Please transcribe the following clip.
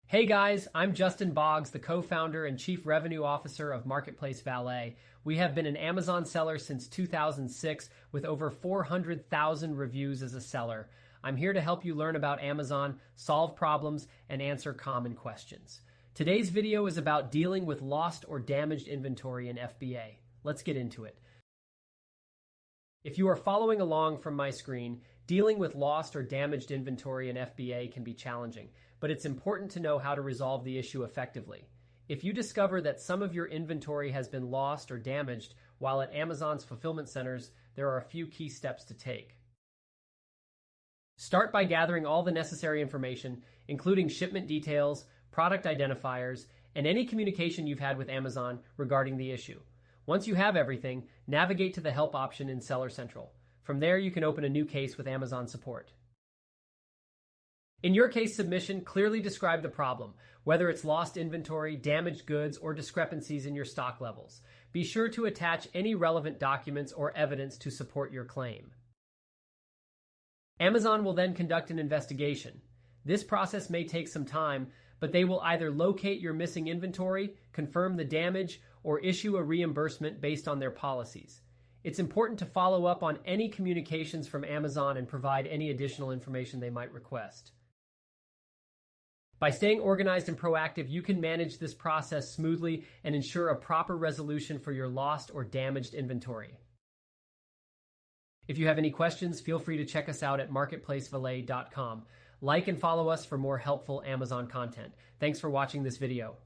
Hey guys, I'm Justin Boggs, the co-founder and chief revenue officer of Marketplace Valet. We have been an Amazon seller since 2006 with over 400,000 reviews as a seller. I'm here to help you learn about Amazon, solve problems, and answer common questions. Today's video is about dealing with lost or damaged inventory in FBA. Let's get into it. If you are following along from my screen, dealing with lost or damaged inventory in FBA can be challenging, but it's important to know how to resolve the issue effectively. If you discover that some of your inventory has been lost or damaged while at Amazon's fulfillment centers, there are a few key steps to take. Start by gathering all the necessary information, including shipment details, product identifiers, and any communication you've had with Amazon regarding the issue. Once you have everything, navigate to the Help option in Seller Central. From there, you can open a new case with Amazon support. In your case submission, clearly describe the problem, whether it's lost inventory, damaged goods, or discrepancies in your stock levels. Be sure to attach any relevant documents or evidence to support your claim. Amazon will then conduct an investigation. This process may take some time, but they will either locate your missing inventory, confirm the damage, or issue a reimbursement based on their policies. It's important to follow up on any communications from Amazon and provide any additional information they might request. By staying organized and proactive, you can manage this process smoothly and ensure a proper resolution for your lost or damaged inventory. If you have any questions, feel free to check us out at marketplacevalet.com. Like and follow us for more helpful Amazon content. Thanks for watching this video.